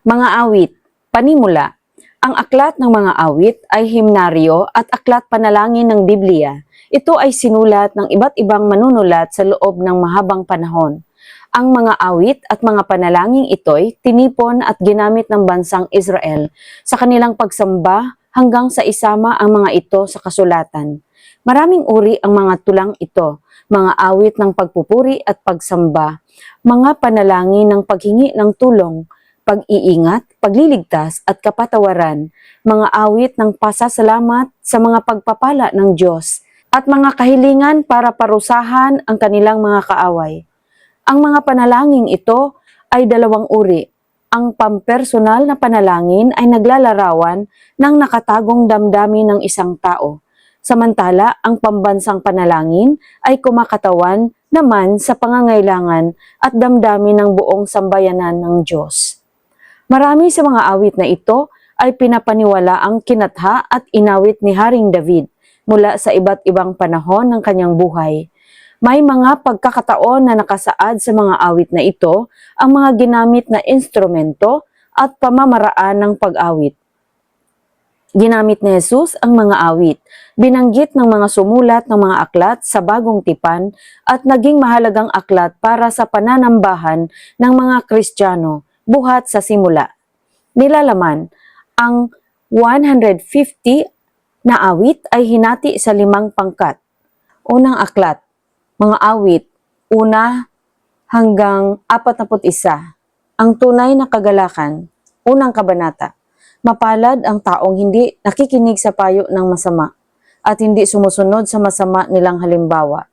Mga awit, panimula. Ang aklat ng mga awit ay himnaryo at aklat panalangin ng Biblia. Ito ay sinulat ng iba't ibang manunulat sa loob ng mahabang panahon. Ang mga awit at mga panalangin ito'y tinipon at ginamit ng bansang Israel sa kanilang pagsamba hanggang sa isama ang mga ito sa kasulatan. Maraming uri ang mga tulang ito, mga awit ng pagpupuri at pagsamba, mga panalangin ng paghingi ng tulong, pag-iingat, pagliligtas at kapatawaran, mga awit ng pasasalamat sa mga pagpapala ng Diyos, at mga kahilingan para parusahan ang kanilang mga kaaway. Ang mga panalangin ito ay dalawang uri. Ang pampersonal na panalangin ay naglalarawan ng nakatagong damdamin ng isang tao. Samantala, ang pambansang panalangin ay kumakatawan naman sa pangangailangan at damdamin ng buong sambayanan ng Diyos. Marami sa mga awit na ito ay pinapaniwala ang kinatha at inawit ni Haring David mula sa iba't ibang panahon ng kanyang buhay. May mga pagkakataon na nakasaad sa mga awit na ito ang mga ginamit na instrumento at pamamaraan ng pag-awit. Ginamit ni Jesus ang mga awit, binanggit ng mga sumulat ng mga aklat sa Bagong Tipan at naging mahalagang aklat para sa pananambahan ng mga Kristiyano buhat sa simula. Nilalaman, ang 150 na awit ay hinati sa 5 pangkat. Unang aklat, mga awit, 1 hanggang 41. Ang tunay na kagalakan, unang kabanata. Mapalad ang taong hindi nakikinig sa payo ng masama at hindi sumusunod sa masama nilang halimbawa.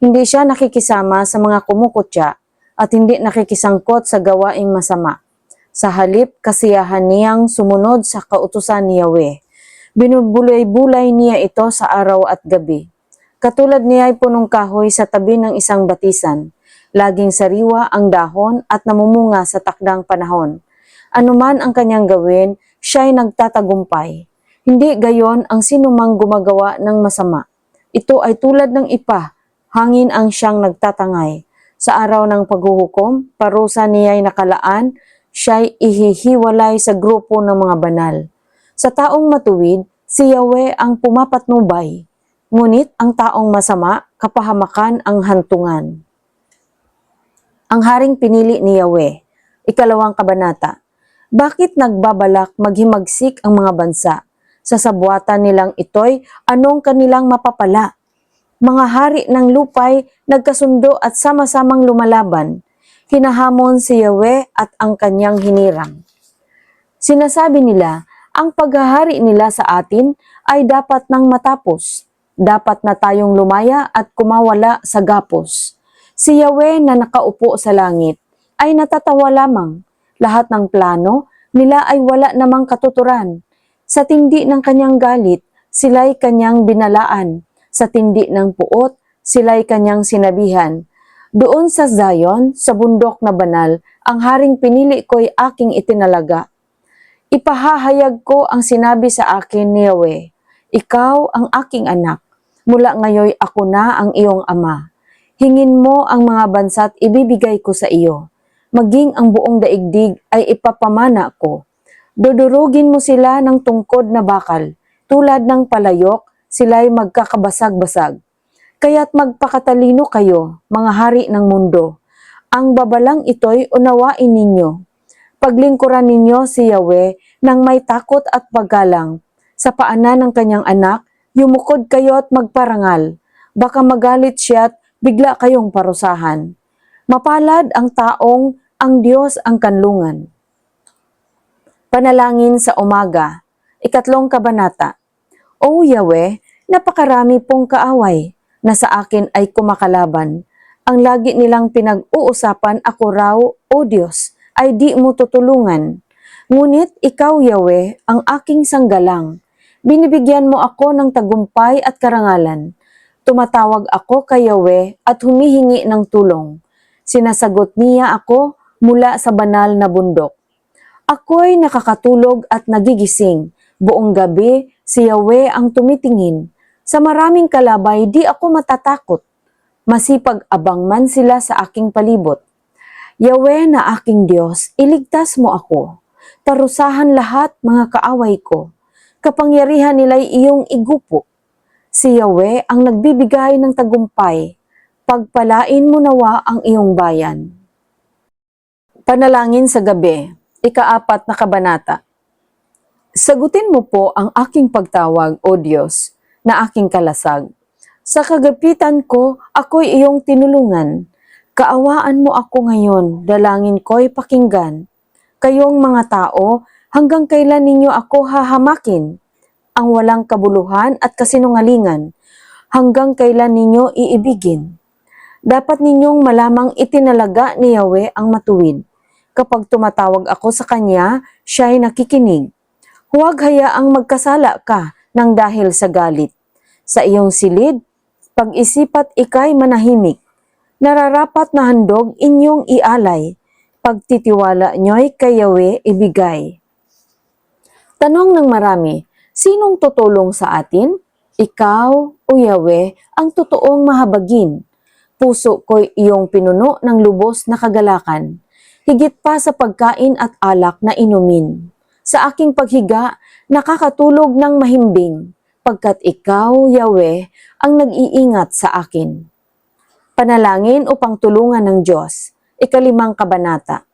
Hindi siya nakikisama sa mga kumukutya at hindi nakikisangkot sa gawaing masama. Sa halip, kasiyahan niyang sumunod sa kautusan ni Yahweh. Binubulay-bulay niya ito sa araw at gabi. Katulad niya ay punong kahoy sa tabi ng isang batisan. Laging sariwa ang dahon at namumunga sa takdang panahon. Anuman ang kanyang gawin, siya'y nagtatagumpay. Hindi gayon ang sinumang gumagawa ng masama. Ito ay tulad ng ipa, hangin ang siyang nagtatangay. Sa araw ng paghuhukom, parusa niya'y nakalaan, siya'y ihihiwalay sa grupo ng mga banal. Sa taong matuwid, si Yahweh ang pumapatnubay. Ngunit ang taong masama, kapahamakan ang hantungan. Ang haring pinili ni Yahweh. 2 kabanata. Bakit nagbabalak maghimagsik ang mga bansa? Sa sabuatan nilang ito'y anong kanilang mapapala? Mga hari ng lupay nagkasundo at sama-samang lumalaban. Hinahamon si Yahweh at ang kanyang hinirang. Sinasabi nila, ang paghahari nila sa atin ay dapat nang matapos. Dapat na tayong lumaya at kumawala sa gapos. Si Yahweh na nakaupo sa langit ay natatawa lamang. Lahat ng plano nila ay wala namang katuturan. Sa tindi ng kanyang galit, sila'y kanyang binalaan. Sa tindi ng puot, sila'y kanyang sinabihan. Doon sa Zion, sa bundok na banal, ang haring pinili ko'y aking itinalaga. Ipahahayag ko ang sinabi sa akin ni Yahweh. Ikaw ang aking anak. Mula ngayoy ako na ang iyong ama. Hingin mo ang mga bansa't ibibigay ko sa iyo. Maging ang buong daigdig ay ipapamana ko. Dudurugin mo sila ng tungkod na bakal. Tulad ng palayok, sila'y magkakabasag-basag. Kaya't magpakatalino kayo, mga hari ng mundo. Ang babalang ito'y unawain ninyo. Paglingkuran ninyo si Yahweh nang may takot at paggalang. Sa paanan ng kanyang anak, yumukod kayo at magparangal. Baka magalit siya at bigla kayong parusahan. Mapalad ang taong ang Diyos ang kanlungan. Panalangin sa umaga, 2 kabanata. O Yahweh, napakarami pong kaaway na sa akin ay kumakalaban. Ang lagi nilang pinag-uusapan ako raw, O Diyos, ay di mo tutulungan. Ngunit ikaw, Yahweh, ang aking sanggalang. Binibigyan mo ako ng tagumpay at karangalan. Tumatawag ako kay Yahweh at humihingi ng tulong. Sinasagot niya ako mula sa banal na bundok. Ako'y nakakatulog at nagigising. Buong gabi, si Yahweh ang tumitingin. Sa maraming kalabay, di ako matatakot. Masipag-abang man sila sa aking palibot. Yahweh na aking Diyos, iligtas mo ako. Parusahan lahat mga kaaway ko. Kapangyarihan nila'y iyong igupo. Si Yahweh ang nagbibigay ng tagumpay. Pagpalain mo nawa ang iyong bayan. Panalangin sa gabi, ika-4 na kabanata. Sagutin mo po ang aking pagtawag, O Diyos, na aking kalasag. Sa kagapitan ko, ako'y iyong tinulungan. Kaawaan mo ako ngayon, dalangin ko'y pakinggan. Kayong mga tao, hanggang kailan ninyo ako hahamakin? Ang walang kabuluhan at kasinungalingan, hanggang kailan ninyo iibigin? Dapat ninyong malamang itinalaga ni Yahweh ang matuwid. Kapag tumatawag ako sa Kanya, siya'y nakikinig. Huwag hayaang magkasala ka ng dahil sa galit. Sa iyong silid, pag-isipat ika'y manahimik. Nararapat na handog inyong ialay. Pagtitiwala nyo'y kay Yahweh ibigay. Tanong ng marami, sinong tutulong sa atin? Ikaw o Yahweh ang totoong mahabagin. Puso ko'y iyong pinuno ng lubos na kagalakan. Higit pa sa pagkain at alak na inumin. Sa aking paghiga, nakakatulog ng mahimbing, pagkat ikaw, Yahweh, ang nag-iingat sa akin. Panalangin upang tulungan ng Diyos, ika-5 kabanata.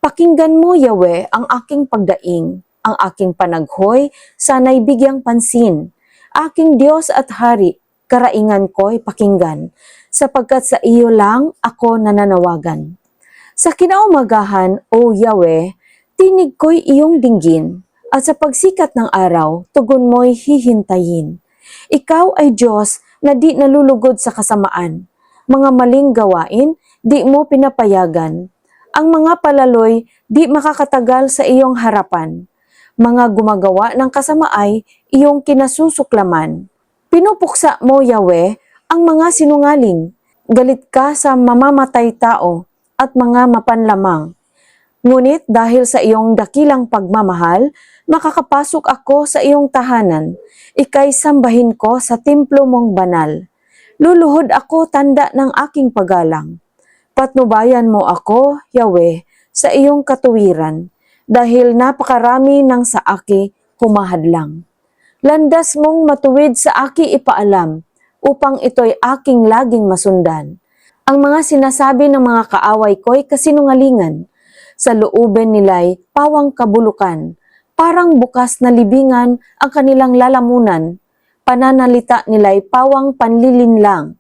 Pakinggan mo, Yahweh, ang aking pagdaing, ang aking panaghoy, sana'y bigyang pansin. Aking Diyos at Hari, karaingan ko'y pakinggan, sapagkat sa iyo lang ako nananawagan. Sa kinaumagahan, O Yahweh, tinig ko'y iyong dinggin, at sa pagsikat ng araw, tugon mo'y hihintayin. Ikaw ay Diyos na di nalulugod sa kasamaan. Mga maling gawain, di mo pinapayagan. Ang mga palaloy, di makakatagal sa iyong harapan. Mga gumagawa ng kasamaay, iyong kinasusuklaman. Pinupuksa mo, Yahweh, ang mga sinungaling. Galit ka sa mamamatay tao at mga mapanlamang. Ngunit dahil sa iyong dakilang pagmamahal, makakapasok ako sa iyong tahanan. Ika'y sambahin ko sa templo mong banal. Luluhod ako tanda ng aking paggalang. Patnubayan mo ako, Yahweh, sa iyong katuwiran, dahil napakarami ng sa aki humahadlang. Landas mong matuwid sa aki ipaalam, upang ito'y aking laging masundan. Ang mga sinasabi ng mga kaaway ko'y kasinungalingan. Sa looben nila'y pawang kabulukan. Parang bukas na libingan ang kanilang lalamunan. Pananalita nila'y pawang panlilinlang.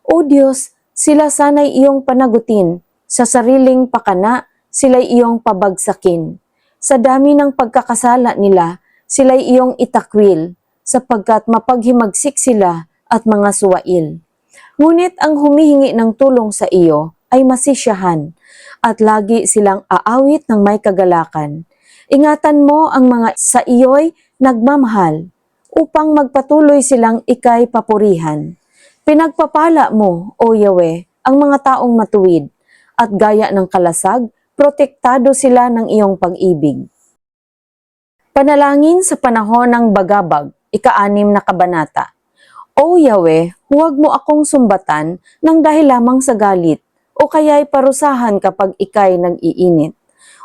O Diyos, sila sana'y iyong panagutin. Sa sariling pakana, sila'y iyong pabagsakin. Sa dami ng pagkakasala nila, sila'y iyong itakwil, sapagkat mapaghimagsik sila at mga suwail. Ngunit ang humihingi ng tulong sa iyo ay masisyahan, at lagi silang aawit ng may kagalakan. Ingatan mo ang mga sa iyo'y nagmamahal, upang magpatuloy silang ika'y papurihan. Pinagpapala mo, O Yahweh, ang mga taong matuwid, at gaya ng kalasag, protektado sila ng iyong pag-ibig. Panalangin sa panahon ng bagabag, ika-6 na kabanata. O Yahweh, huwag mo akong sumbatan ng dahil lamang sa galit, o kaya'y parusahan kapag ika'y nag-iinit.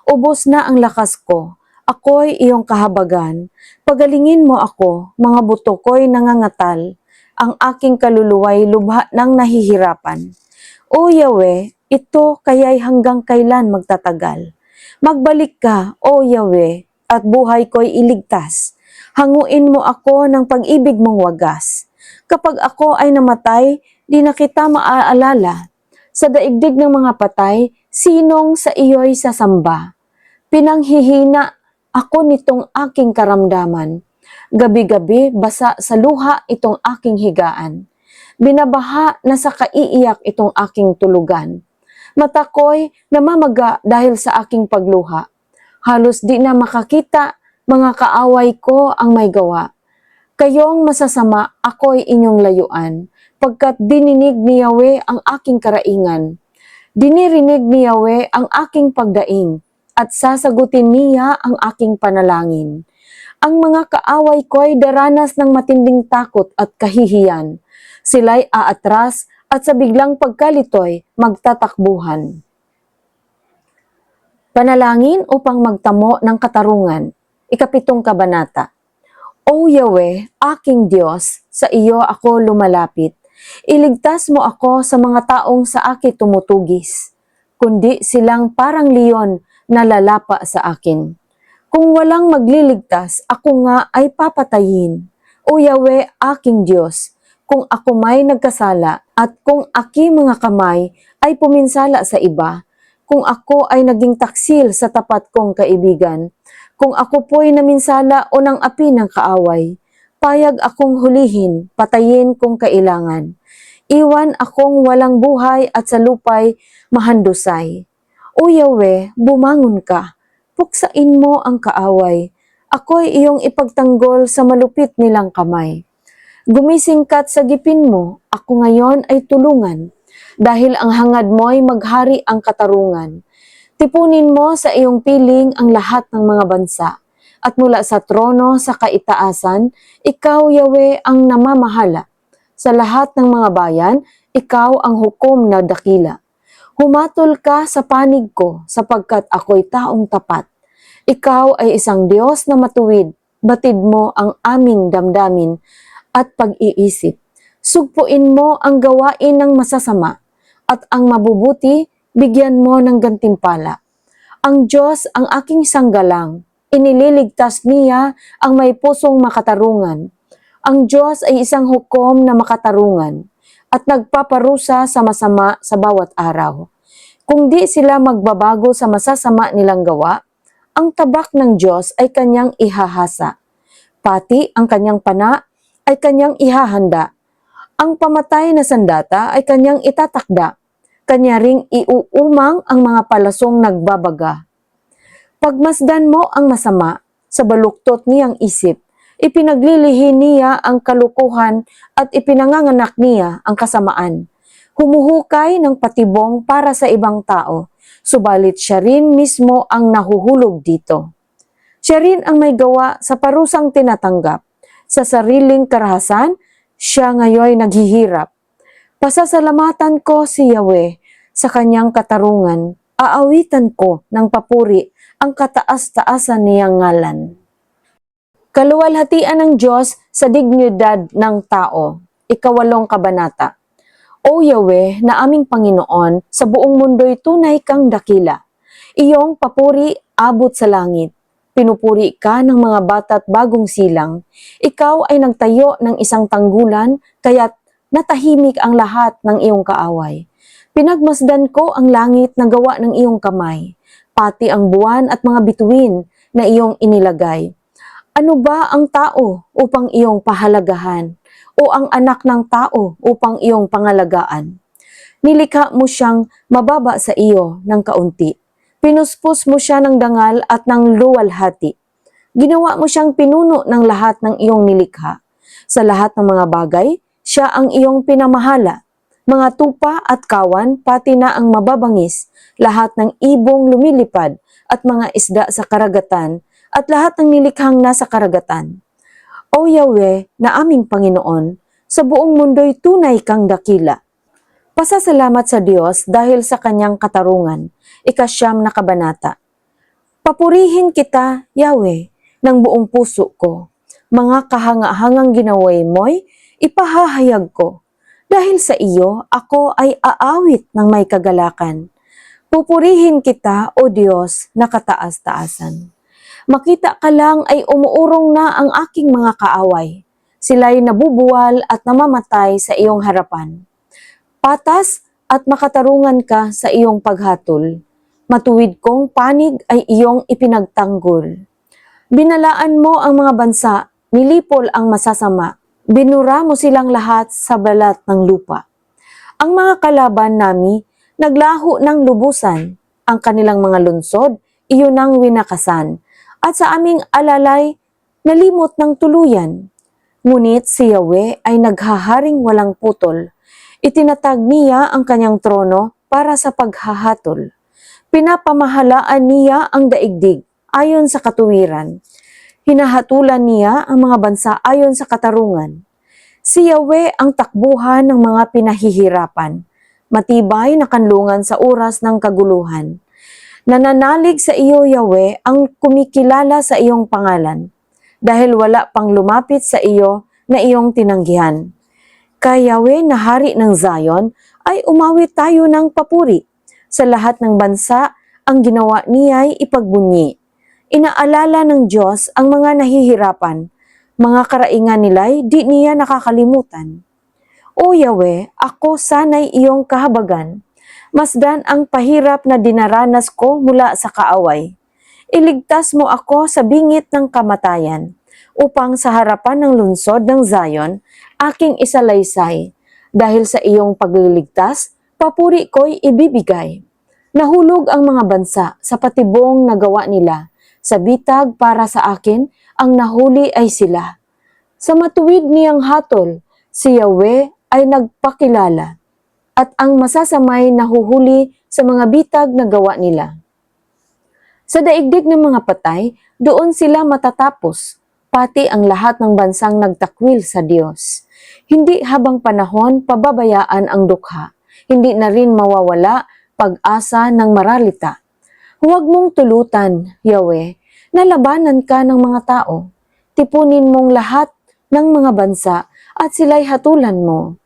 Ubos na ang lakas ko, ako'y iyong kahabagan. Pagalingin mo ako, mga buto ko'y nangangatal. Ang aking kaluluwa'y lubha ng nahihirapan. O Yahweh, ito kaya'y hanggang kailan magtatagal. Magbalik ka, O Yahweh, at buhay ko'y iligtas. Hanguin mo ako ng pag-ibig mong wagas. Kapag ako ay namatay, di na kita maaalala. Sa daigdig ng mga patay, sinong sa iyo'y sasamba? Pinanghihina ako nitong aking karamdaman. Gabi-gabi basa sa luha itong aking higaan. Binabaha na sa kaiiyak itong aking tulugan. Mata ko'y namamaga dahil sa aking pagluha. Halos di na makakita, mga kaaway ko ang may gawa. Kayong masasama, ako'y inyong layuan, pagkat dininig ni Yahweh ang aking karaingan. Dinirinig ni Yahweh ang aking pagdaing, at sasagutin niya ang aking panalangin. Ang mga kaaway ko'y daranas ng matinding takot at kahihiyan. Sila'y aatras at sa biglang pagkalito'y magtatakbuhan. Panalangin upang magtamo ng katarungan. 7 kabanata. O Yahweh, aking Diyos, sa iyo ako lumalapit. Iligtas mo ako sa mga taong sa akin tumutugis, kundi silang parang leon na lalapa sa akin. Kung walang magliligtas, ako nga ay papatayin. O Yahweh, aking Diyos, kung ako may nagkasala at kung aking mga kamay ay puminsala sa iba, kung ako ay naging taksil sa tapat kong kaibigan, kung ako po'y naminsala o ng api ng kaaway, payag akong hulihin, patayin kung kailangan. Iwan akong walang buhay at sa lupay mahandusay. O Yahweh, bumangon ka, puksain mo ang kaaway. Ako'y iyong ipagtanggol sa malupit nilang kamay. Gumising ka't sagipin mo, ako ngayon ay tulungan. Dahil ang hangad mo'y maghari ang katarungan. Tipunin mo sa iyong piling ang lahat ng mga bansa. At mula sa trono sa kaitaasan, ikaw, Yahweh, ang namamahala. Sa lahat ng mga bayan, ikaw ang hukom na dakila. Humatol ka sa panig ko sapagkat ako'y taong tapat. Ikaw ay isang Diyos na matuwid. Batid mo ang aming damdamin at pag-iisip. Sugpuin mo ang gawain ng masasama at ang mabubuti, bigyan mo ng gantimpala. Ang Diyos ang aking sanggalang, inililigtas niya ang may pusong makatarungan. Ang Diyos ay isang hukom na makatarungan at nagpaparusa sa masama sa bawat araw. Kung di sila magbabago sa masasama nilang gawa, ang tabak ng Diyos ay kanyang ihahasa. Pati ang kanyang pana ay kanyang ihahanda. Ang pamatay na sandata ay kanyang itatakda. Kanya ring iuumang ang mga palasong nagbabaga. Pagmasdan mo ang masama sa baluktot niyang isip, ipinaglilihi niya ang kalukuhan at ipinanganganak niya ang kasamaan. Humuhukay ng patibong para sa ibang tao, subalit siya rin mismo ang nahuhulog dito. Siya rin ang may gawa sa parusang tinatanggap. Sa sariling karahasan, siya ngayon naghihirap. Pasasalamatan ko si Yahweh sa kanyang katarungan. Aawitan ko ng papuri ang kataas-taasan niyang ngalan. Kaluwalhatian ng Diyos sa dignidad ng tao. 8 kabanata. O Yahweh na aming Panginoon, sa buong mundo'y tunay kang dakila. Iyong papuri abot sa langit. Pinupuri ka ng mga bata't bagong silang. Ikaw ay nagtayo ng isang tanggulan, kaya't natahimik ang lahat ng iyong kaaway. Pinagmasdan ko ang langit na gawa ng iyong kamay, pati ang buwan at mga bituin na iyong inilagay. Ano ba ang tao upang iyong pahalagahan, o ang anak ng tao upang iyong pangalagaan? Nilikha mo siyang mababa sa iyo ng kaunti. Pinuspos mo siya ng dangal at ng luwalhati. Ginawa mo siyang pinuno ng lahat ng iyong nilikha. Sa lahat ng mga bagay, siya ang iyong pinamahala. Mga tupa at kawan, pati na ang mababangis, lahat ng ibong lumilipad at mga isda sa karagatan, at lahat ng nilikhang nasa karagatan. O Yahweh na aming Panginoon, sa buong mundo'y tunay kang dakila. Pasasalamat sa Diyos dahil sa kanyang katarungan. 9 na kabanata. Papurihin kita, Yahweh, ng buong puso ko. Mga kahanga-hangang ginaway mo'y ipahahayag ko. Dahil sa iyo, ako ay aawit ng may kagalakan. Pupurihin kita, O Diyos, na kataas-taasan. Makita ka lang ay umuurong na ang aking mga kaaway. Sila'y nabubuwal at namamatay sa iyong harapan. Patas at makatarungan ka sa iyong paghatol. Matuwid kong panig ay iyong ipinagtanggol. Binalaan mo ang mga bansa, nilipol ang masasama. Binura mo silang lahat sa balat ng lupa. Ang mga kalaban nami naglaho ng lubusan. Ang kanilang mga lunsod, iyon ang winakasan. At sa aming alalay, nalimot ng tuluyan. Ngunit si Yahweh ay naghaharing walang putol. Itinatag niya ang kanyang trono para sa paghahatol. Pinapamahalaan niya ang daigdig ayon sa katuwiran. Hinahatulan niya ang mga bansa ayon sa katarungan. Si Yahweh ang takbuhan ng mga pinahihirapan, matibay na kanlungan sa oras ng kaguluhan. Nananalig sa iyo, Yahweh, ang kumikilala sa iyong pangalan, dahil wala pang lumapit sa iyo na iyong tinanggihan. Kay Yahweh na hari ng Zion, ay umawit tayo ng papuri. Sa lahat ng bansa, ang ginawa niya ay ipagbunyi. Inaalala ng Diyos ang mga nahihirapan, mga karaingan nila'y di niya nakakalimutan. O Yahweh, ako sana'y iyong kahabagan. Masdan ang pahirap na dinaranas ko mula sa kaaway. Iligtas mo ako sa bingit ng kamatayan, upang sa harapan ng lungsod ng Zion, aking isalaysay. Dahil sa iyong pagliligtas, papuri ko'y ibibigay. Nahulog ang mga bansa sa patibong na gawa nila. Sa bitag para sa akin, ang nahuli ay sila. Sa matuwid niyang hatol, si Yahweh ay nagpakilala, at ang masasamay nahuhuli sa mga bitag na gawa nila. Sa daigdig ng mga patay, doon sila matatapos, pati ang lahat ng bansang nagtakwil sa Diyos. Hindi habang panahon pababayaan ang dukha, hindi na rin mawawala pag-asa ng maralita. Huwag mong tulutan, Yahweh, na labanan ka ng mga tao. Tipunin mong lahat ng mga bansa at sila'y hatulan mo.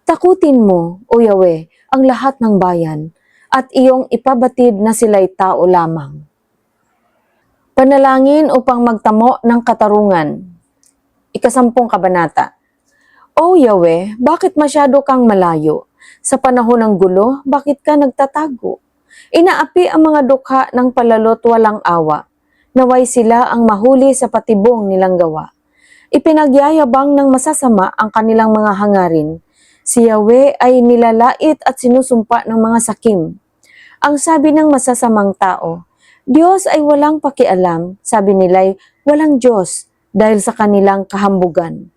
Takutin mo, O Yahweh, ang lahat ng bayan at iyong ipabatid na sila'y tao lamang. Panalangin upang magtamo ng katarungan. 10 kabanata. O Yahweh, bakit masyado kang malayo? Sa panahon ng gulo, bakit ka nagtatago? Inaapi ang mga dukha ng palalot walang awa. Naway sila ang mahuli sa patibong nilang gawa. Ipinagyayabang ng masasama ang kanilang mga hangarin. Si Yahweh ay nilalait at sinusumpa ng mga sakim. Ang sabi ng masasamang tao, Diyos ay walang pakialam, sabi nila'y walang Diyos dahil sa kanilang kahambugan.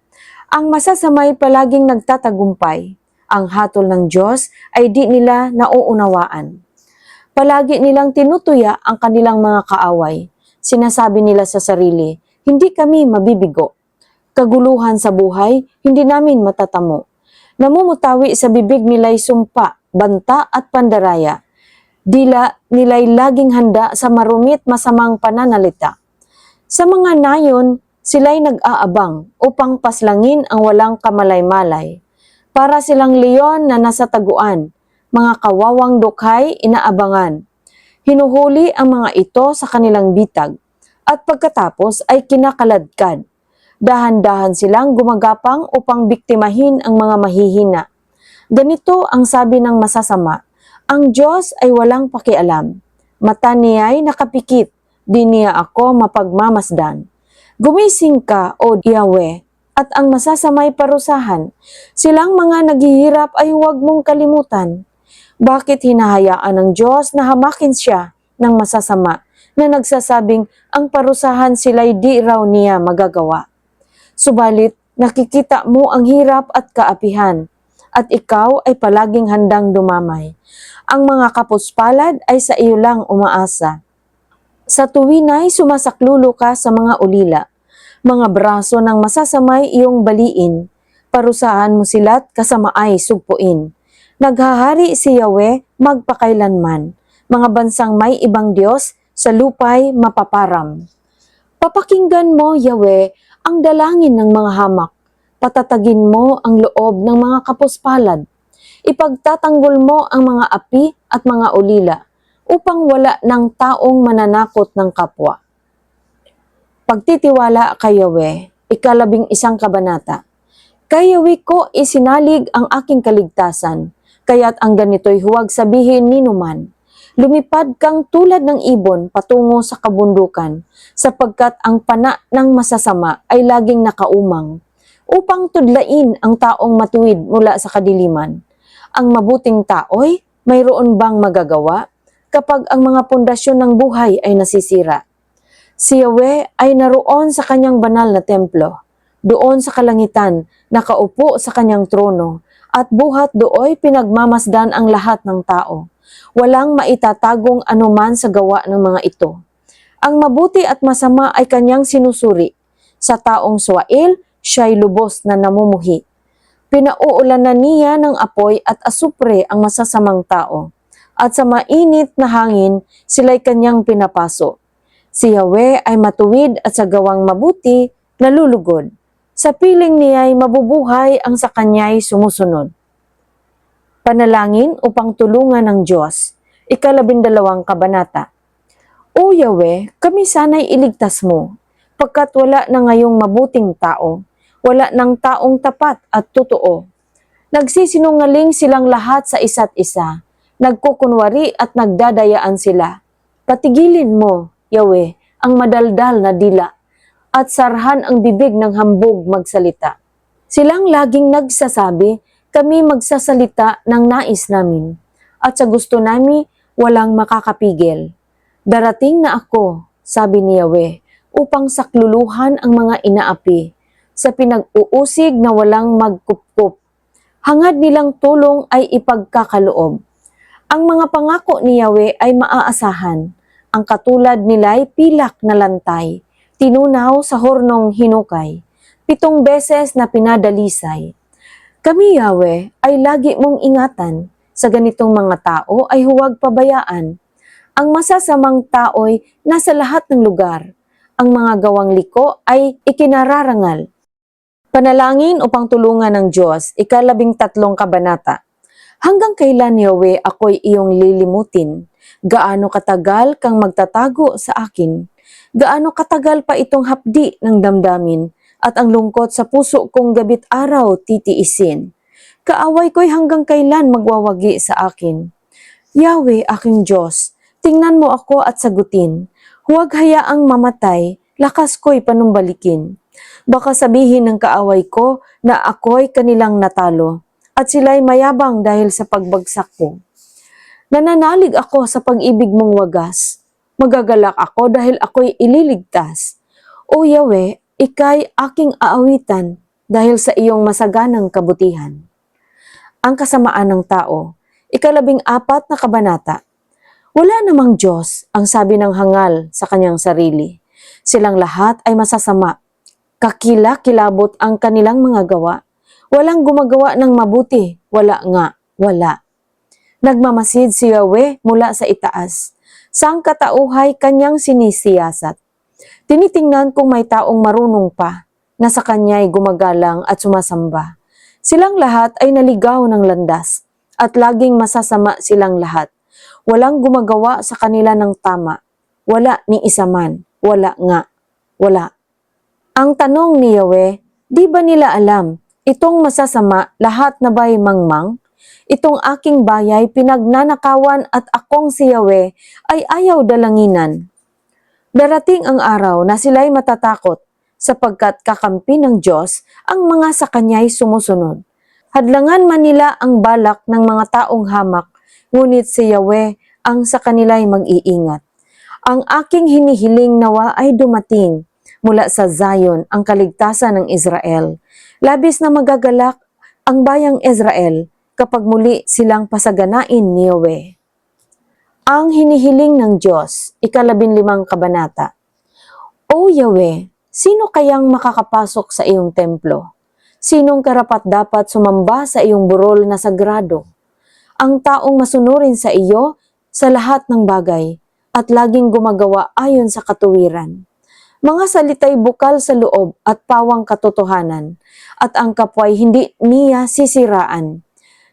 Ang masasamay palaging nagtatagumpay. Ang hatol ng Diyos ay di nila nauunawaan. Palagi nilang tinutuya ang kanilang mga kaaway. Sinasabi nila sa sarili, hindi kami mabibigo. Kaguluhan sa buhay, hindi namin matatamo. Namumutawi sa bibig nila'y sumpa, banta at pandaraya. Dila nila'y laging handa sa marumit masamang pananalita. Sa mga nayon, sila'y nag-aabang upang paslangin ang walang kamalay-malay. Para silang leon na nasa taguan, mga kawawang dukhay inaabangan. Hinuhuli ang mga ito sa kanilang bitag, at pagkatapos ay kinakaladkad. Dahan-dahan silang gumagapang upang biktimahin ang mga mahihina. Ganito ang sabi ng masasama, ang Diyos ay walang pakialam. Mata niya'y nakapikit, di niya ako mapagmamasdan. Gumising ka, O Yahweh, at ang masasamay parusahan. Silang mga naghihirap ay huwag mong kalimutan. Bakit hinahayaan ng Diyos na hamakin siya ng masasama na nagsasabing ang parusahan sila'y di raw niya magagawa? Subalit, nakikita mo ang hirap at kaapihan, at ikaw ay palaging handang dumamay. Ang mga kapuspalad ay sa iyo lang umaasa. Sa tuwinay sumasaklulo ka sa mga ulila. Mga braso ng masasamay iyong baliin. Parusahan mo sila't kasamaay sugpuin. Naghahari si Yahweh magpakailanman. Mga bansang may ibang Diyos sa lupay mapaparam. Papakinggan mo, Yahweh, ang dalangin ng mga hamak. Patatagin mo ang loob ng mga kapuspalad. Ipagtatanggol mo ang mga api at mga ulila upang wala ng taong mananakot ng kapwa. Pagtitiwala kay Yahweh, 11 kabanata. Kay Yahweh ko isinalig ang aking kaligtasan, kaya't ang ganito'y huwag sabihin ninuman. Lumipad kang tulad ng ibon patungo sa kabundukan, sapagkat ang pana ng masasama ay laging nakaumang, upang tudlain ang taong matuwid mula sa kadiliman. Ang mabuting tao'y mayroon bang magagawa kapag ang mga pundasyon ng buhay ay nasisira? Si Yahweh ay naroon sa kanyang banal na templo, doon sa kalangitan, nakaupo sa kanyang trono, at buhat dooy pinagmamasdan ang lahat ng tao. Walang maitatagong anuman sa gawa ng mga ito. Ang mabuti at masama ay kanyang sinusuri. Sa taong suwail, siya'y lubos na namumuhi. Pinauulanan niya ng apoy at asupre ang masasamang tao. at sa mainit na hangin sila'y kanyang pinapaso. Si Yahweh ay matuwid at sa gawang mabuti nalulugod. Sa piling niya'y mabubuhay ang sa kanya'y sumusunod. Panalangin upang tulungan ng Diyos. 12 kabanata. O Yahweh, kami sana'y iligtas mo, pagkat wala na ngayong mabuting tao, wala ng taong tapat at totoo. Nagsisinungaling silang lahat sa isa't isa, nagkukunwari at nagdadayaan sila. Patigilin mo, Yahweh, ang madaldal na dila, at sarhan ang bibig ng hambog magsalita. Silang laging nagsasabi, kami magsasalita ng nais namin, at sa gusto namin walang makakapigil. Darating na ako, sabi ni Yahweh, upang sakluluhan ang mga inaapi, sa pinag-uusig na walang magkupkup. Hangad nilang tulong ay ipagkakaloob. Ang mga pangako ni Yahweh ay maaasahan. Ang katulad nila'y pilak na lantay, tinunaw sa hornong hinukay, 7 beses na pinadalisay. Kami, Yahweh, ay lagi mong ingatan. Sa ganitong mga tao ay huwag pabayaan. Ang masasamang tao'y nasa lahat ng lugar. Ang mga gawang liko ay ikinararangal. Panalangin upang tulungan ng Diyos, 13 kabanata. Hanggang kailan, Yahweh, ako'y iyong lilimutin? Gaano katagal kang magtatago sa akin? Gaano katagal pa itong hapdi ng damdamin at ang lungkot sa puso kong gabit araw titiisin? Kaaway ko'y hanggang kailan magwawagi sa akin? Yahweh, aking Diyos, tingnan mo ako at sagutin. Huwag hayaang mamatay, lakas ko'y panumbalikin. Baka sabihin ng kaaway ko na ako'y kanilang natalo at sila'y mayabang dahil sa pagbagsak ko. Nananalig ako sa pag-ibig mong wagas. Magagalak ako dahil ako'y ililigtas. O Yahweh, ika'y aking aawitan dahil sa iyong masaganang kabutihan. Ang kasamaan ng tao, 14 kabanata. Wala namang Diyos, ang sabi ng hangal sa kanyang sarili. Silang lahat ay masasama. Kakila-kilabot ang kanilang mga gawa. Walang gumagawa ng mabuti, wala nga, wala. Nagmamasid si Yahweh mula sa itaas. Sang katauhay kanyang sinisiyasat. Tinitingnan kung may taong marunong pa, na sa kanya'y gumagalang at sumasamba. Silang lahat ay naligaw ng landas, at laging masasama silang lahat. Walang gumagawa sa kanila ng tama. Wala ni isa man, wala nga, wala. Ang tanong ni Yahweh, di ba nila alam, itong masasama lahat na ba'y mangmang? Itong aking bayay pinagnanakawan at akong si Yahweh ay ayaw dalanginan. Darating ang araw na sila'y matatakot sapagkat kakampi ng Diyos ang mga sa kanya'y sumusunod. Hadlangan man nila ang balak ng mga taong hamak, ngunit si Yahweh ang sa kanila'y mag-iingat. Ang aking hinihiling nawa ay dumating mula sa Zion ang kaligtasan ng Israel. Labis na magagalak ang bayang Israel kapag muli silang pasaganain ni Yahweh. Ang hinihiling ng Diyos, 15 kabanata. O Yahweh, sino kayang makakapasok sa iyong templo? Sinong karapat-dapat sumamba sa iyong burol na sagrado? Ang taong masunurin sa iyo sa lahat ng bagay at laging gumagawa ayon sa katuwiran. Mga salita'y bukal sa loob at pawang katotohanan, at ang kapwa'y hindi niya sisiraan.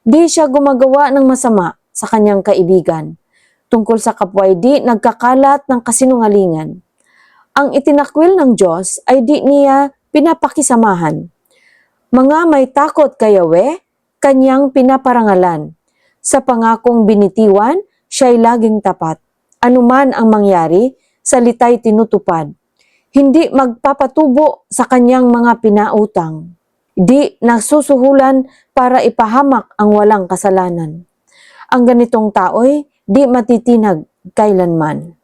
Di siya gumagawa ng masama sa kanyang kaibigan. Tungkol sa kapwa'y di nagkakalat ng kasinungalingan. Ang itinakwil ng Diyos ay di niya pinapakisamahan. Mga may takot kay Yahweh, kanyang pinaparangalan. Sa pangakong binitiwan, siya'y laging tapat. Anuman ang mangyari, salita'y tinutupad. Hindi magpapatubo sa kanyang mga pinautang. Di nagsusuhulan para ipahamak ang walang kasalanan. Ang ganitong tao'y di matitinag kailanman.